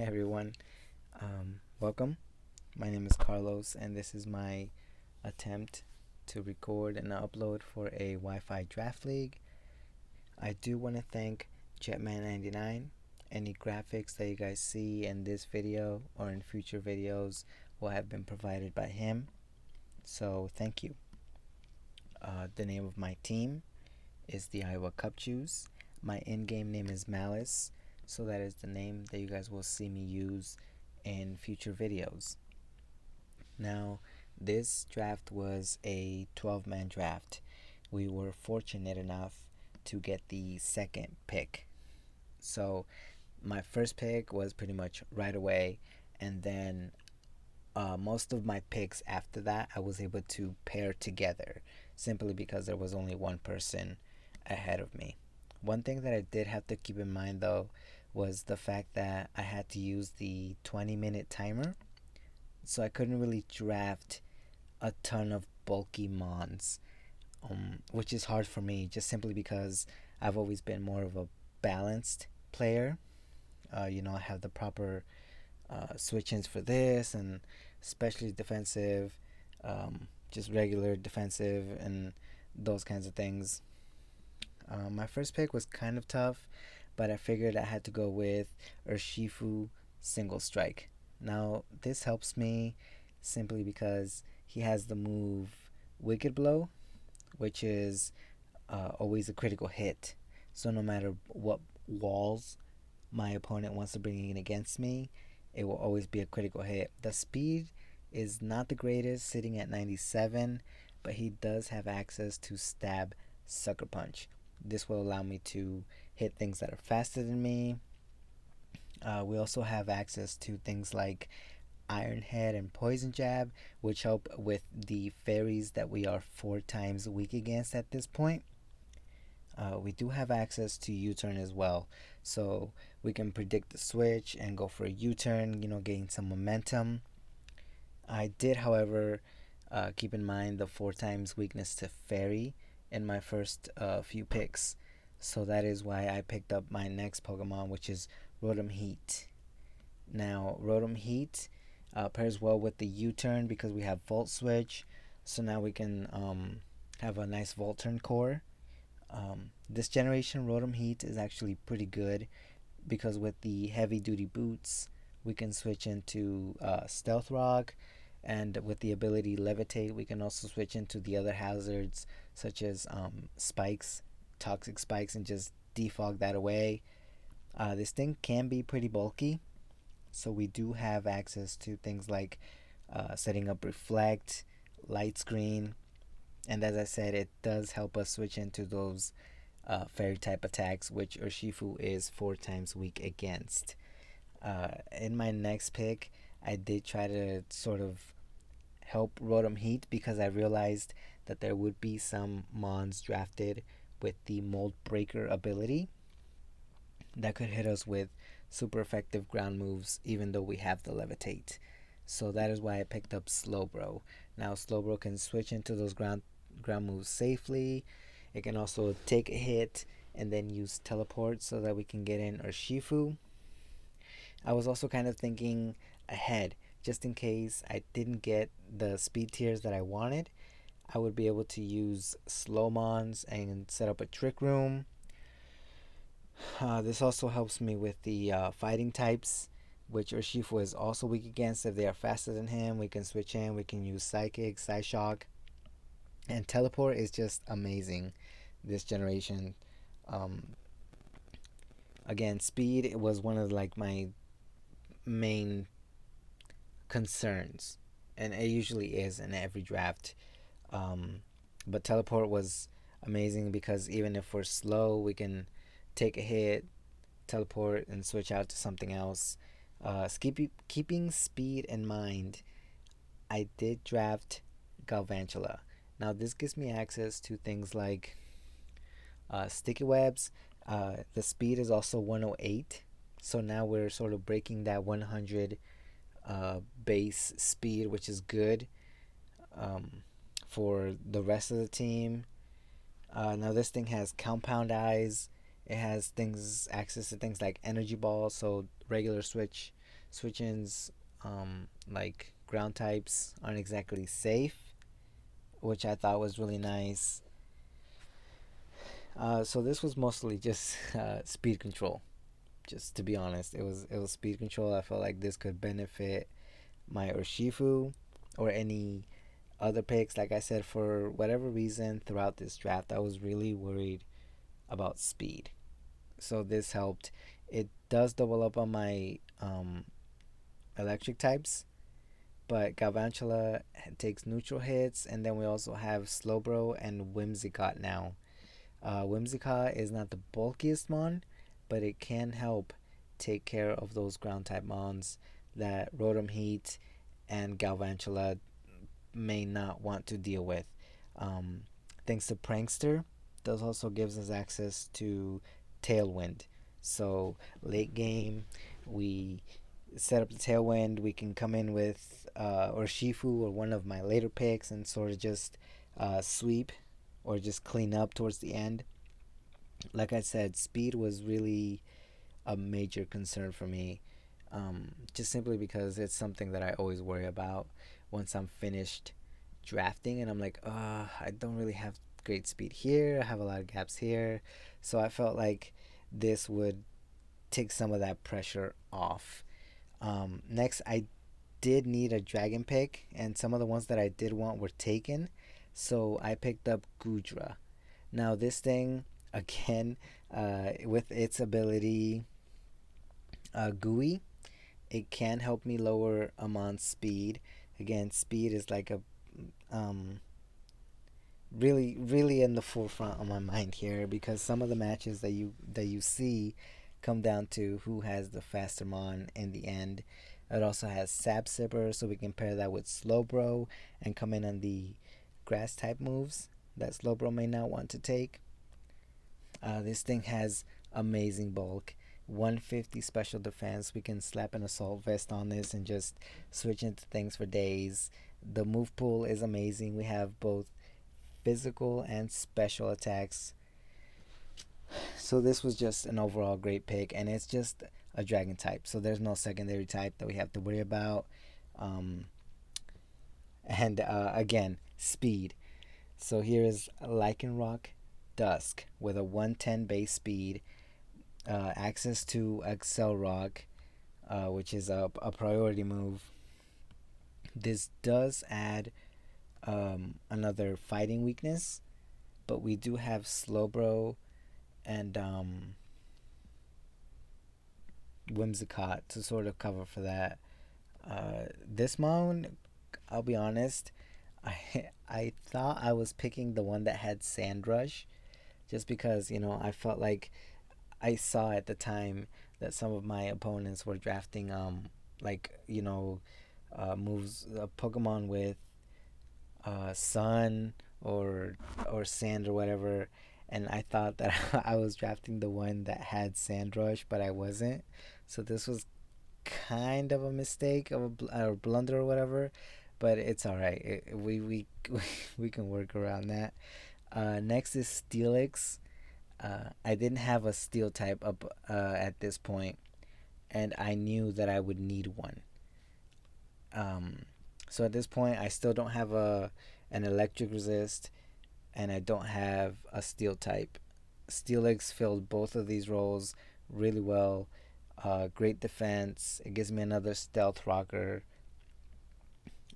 everyone. Welcome. My name is Carlos, and this is my attempt to record and upload for a Wi Fi draft league. I do want to thank Jetman99. Any graphics that you guys see in this video or in future videos will have been provided by him. So, thank you. The name of my team is the Iowa Cubchoos. My in-game name is Malice, so that is the name that you guys will see me use in future videos. Now, this draft was a 12-man draft. We were fortunate enough to get the second pick. So, my first pick was pretty much right away, and then most of my picks after that I was able to pair together simply because there was only one person ahead of me. One thing that I did have to keep in mind though was the fact that I had to use the 20-minute timer, so I couldn't really draft a ton of bulky mons, which is hard for me just simply because I've always been more of a balanced player. I have the proper switch-ins for this, and especially defensive, just regular defensive, and those kinds of things. My first pick was kind of tough, but I figured I had to go with Shifu Single Strike. Now, this helps me simply because he has the move Wicked Blow, which is always a critical hit. So no matter what walls my opponent wants to bring in against me, it will always be a critical hit. The speed is not the greatest, sitting at 97, but he does have access to Stab Sucker Punch. This will allow me to hit things that are faster than me. We also have access to things like Iron Head and Poison Jab, which help with the fairies that we are 4 times weak against at this point. We do have access to U-turn as well, so we can predict the switch and go for a U-turn, gain some momentum. I did, however, keep in mind the 4 times weakness to fairy in my first few picks, so that is why I picked up my next Pokemon, which is Rotom Heat. Now, Rotom Heat pairs well with the U-turn because we have Volt Switch, so now we can have a nice Volt Turn core. This generation Rotom Heat is actually pretty good because with the heavy duty boots we can switch into Stealth Rock, and with the ability Levitate we can also switch into the other hazards such as spikes, toxic spikes, and just defog that away. This thing can be pretty bulky, so we do have access to things like setting up Reflect, Light Screen, and as I said, it does help us switch into those fairy type attacks, which Urshifu is 4 times weak against. In my next pick, I did try to sort of help Rotom Heat because I realized that there would be some mons drafted with the Mold Breaker ability that could hit us with super effective ground moves even though we have the Levitate. So that is why I picked up Slowbro. Now Slowbro can switch into those ground moves safely. It can also take a hit and then use teleport so that we can get in Urshifu. I was also kind of thinking ahead, just in case I didn't get the speed tiers that I wanted. I would be able to use Slowmons and set up a Trick Room. This also helps me with the fighting types, which Urshifu is also weak against. If they are faster than him, we can switch in. We can use Psychic, Psyshock, and Teleport is just amazing this generation. Again, speed, it was one of my main concerns, and it usually is in every draft. But Teleport was amazing because even if we're slow, we can take a hit, teleport, and switch out to something else. Keeping speed in mind, I did draft Galvantula. Now this gives me access to things like sticky webs. The speed is also 108, so now we're sort of breaking that 100 base speed, which is good for the rest of the team. Now this thing has compound eyes. It has access to things like energy balls, so regular switch switch-ins, like ground types, aren't exactly safe, which I thought was really nice. So this was mostly just speed control. Just to be honest, it was speed control. I felt like this could benefit my Urshifu or any other picks. Like I said, for whatever reason throughout this draft, I was really worried about speed. So this helped. It does double up on my electric types, but Galvantula takes neutral hits, and then we also have Slowbro and Whimsicott now. Whimsicott is not the bulkiest mon, but it can help take care of those ground type mons that Rotom Heat and Galvantula may not want to deal with. Um, Thanks to Prankster, this also gives us access to tailwind. So late game, we set up the tailwind. We can come in with or Shifu or one of my later picks and sort of just sweep or just clean up towards the end. Like I said, speed was really a major concern for me, just simply because it's something that I always worry about once I'm finished drafting, and I'm like, I don't really have great speed here. I have a lot of gaps here, so I felt like this would take some of that pressure off. Next, I did need a dragon pick, and some of the ones that I did want were taken, so I picked up Gudra. Now, this thing, again, with its ability GUI, it can help me lower Amon's speed. Again, speed is like a um, really in the forefront of my mind here, because some of the matches that you see come down to who has the faster mon in the end. It also has Sap Sipper, so we can pair that with Slowbro and come in on the grass type moves that Slowbro may not want to take. This thing has amazing bulk, 150 special defense. We can slap an assault vest on this and just switch into things for days. The move pool is amazing. We have both physical and special attacks. So this was just an overall great pick, and it's just a dragon type. So there's no secondary type that we have to worry about. Um, and again, speed. So here is Lycanroc Dusk with a 110 base speed, access to Excel Rock, which is a priority move. This does add another fighting weakness, but we do have Slowbro and Whimsicott to sort of cover for that. This mound, I'll be honest, I thought I was picking the one that had Sand Rush, just because I felt like I saw at the time that some of my opponents were drafting like moves Pokemon with sun or sand or whatever, and I thought that I was drafting the one that had Sand Rush, but I wasn't. So this was kind of a mistake of a blunder or whatever, but it's all right. We can work around that. Next is Steelix. I didn't have a steel type up at this point, and I knew that I would need one. So at this point, I still don't have an electric resist, and I don't have a steel type. Steelix filled both of these roles really well. Great defense. It gives me another stealth rocker.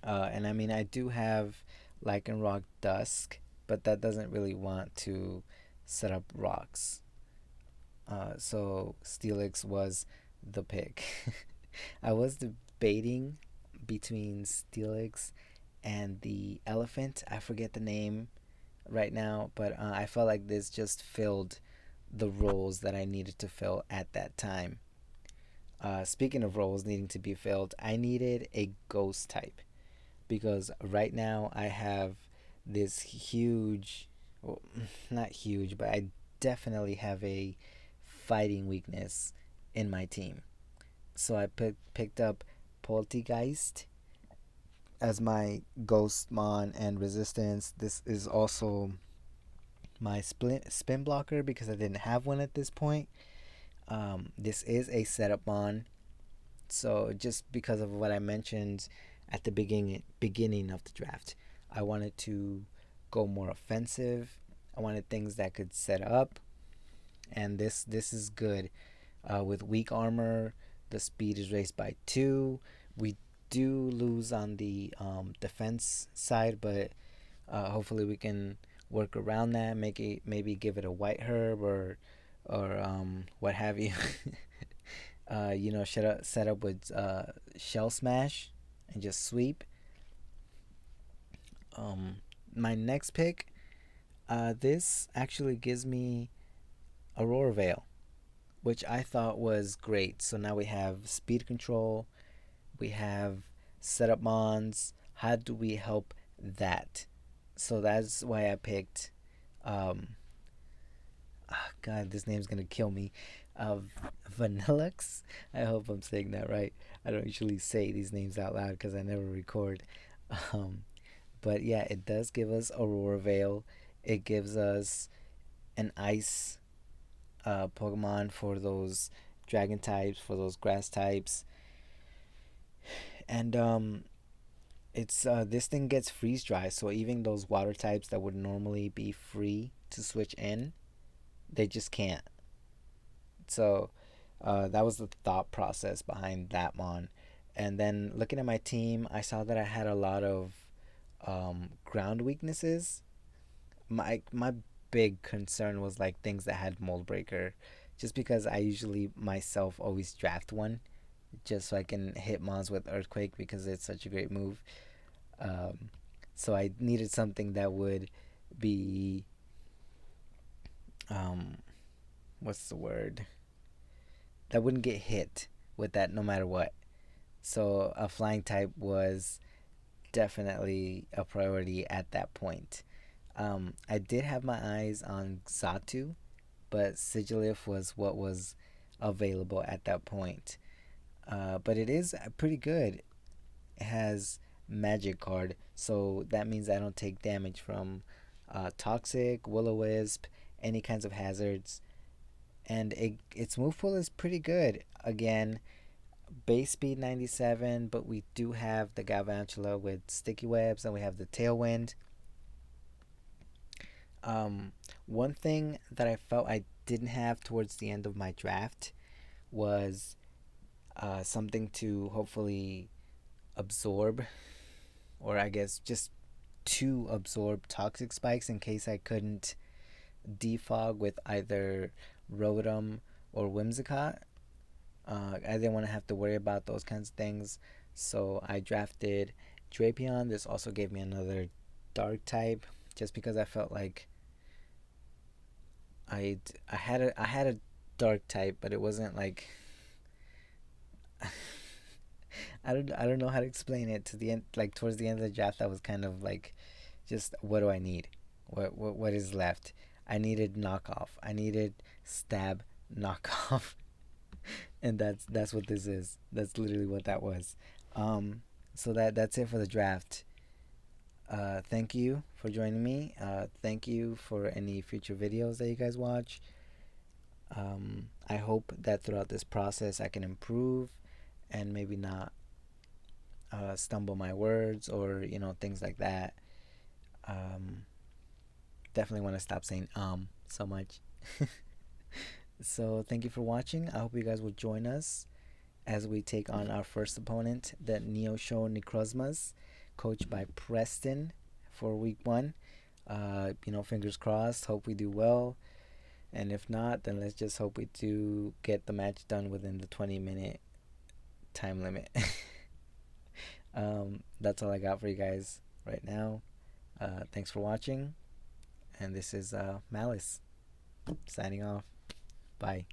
And I mean, I do have Lycanroc Dusk, but that doesn't really want to set up rocks. So Steelix was the pick. I was debating between Steelix and the elephant. I forget the name right now, but I felt like this just filled the roles that I needed to fill at that time. Speaking of roles needing to be filled, I needed a ghost type, because right now I have this huge, well, not huge, but I definitely have a fighting weakness in my team. So I picked up Poltergeist as my ghost mon and resistance. This is also my spin blocker because I didn't have one at this point. This is a setup mon, So just because of what I mentioned at the beginning of the draft, I wanted to go more offensive. I wanted things that could set up, and this is good. With weak armor, the speed is raised by 2. We do lose on the defense side, but hopefully we can work around that. Make it, maybe give it a white herb or what have you. Set up with shell smash and just sweep. My next pick, this actually gives me Aurora Veil, which I thought was great. So now we have speed control, we have setup mons. How do we help that? So that's why I picked. God, this name's gonna kill me. Vanillux. I hope I'm saying that right. I don't usually say these names out loud because I never record. Um, but yeah, it does give us Aurora Veil. It gives us an ice Pokemon for those dragon types, for those grass types, and it's this thing gets freeze dry. So even those water types that would normally be free to switch in, they just can't. So that was the thought process behind that mon. And then looking at my team, I saw that I had a lot of ground weaknesses. My big concern was like things that had mold breaker, just because I usually myself always draft one, just so I can hit mons with earthquake because it's such a great move. Um, so I needed something that would be um, what's the word? That wouldn't get hit with that no matter what. So a flying type was definitely a priority at that point. I did have my eyes on Xatu, but Sigilif was what was available at that point. But it is pretty good. It has magic card, so that means I don't take damage from toxic, will-o-wisp, any kinds of hazards, and its move pool is pretty good. Again, base speed 97, but we do have the Galvantula with sticky webs, and we have the tailwind. One thing that I felt I didn't have towards the end of my draft was something to hopefully absorb, or I guess just to absorb toxic spikes in case I couldn't defog with either Rotom or Whimsicott. I didn't want to have to worry about those kinds of things, so I drafted Drapion. This also gave me another dark type, just because I felt like I had a dark type, but it wasn't like I don't know how to explain it. To the end, like towards the end of the draft, I was kind of like, just what do I need? What is left? I needed knockoff. I needed stab knockoff, and that's what this is. That's literally what that was. So that's it for the draft. Thank you for joining me. Thank you for any future videos that you guys watch. I hope that throughout this process I can improve and maybe not stumble my words or things like that. Um, Definitely want to stop saying so much. So thank you for watching. I hope you guys will join us as we take on our first opponent, the Neosho Necrozmas, coached by Preston for week 1. Fingers crossed. Hope we do well. And if not, then let's just hope we do get the match done within the 20-minute time limit. That's all I got for you guys right now. Thanks for watching. And this is Malice signing off. Bye.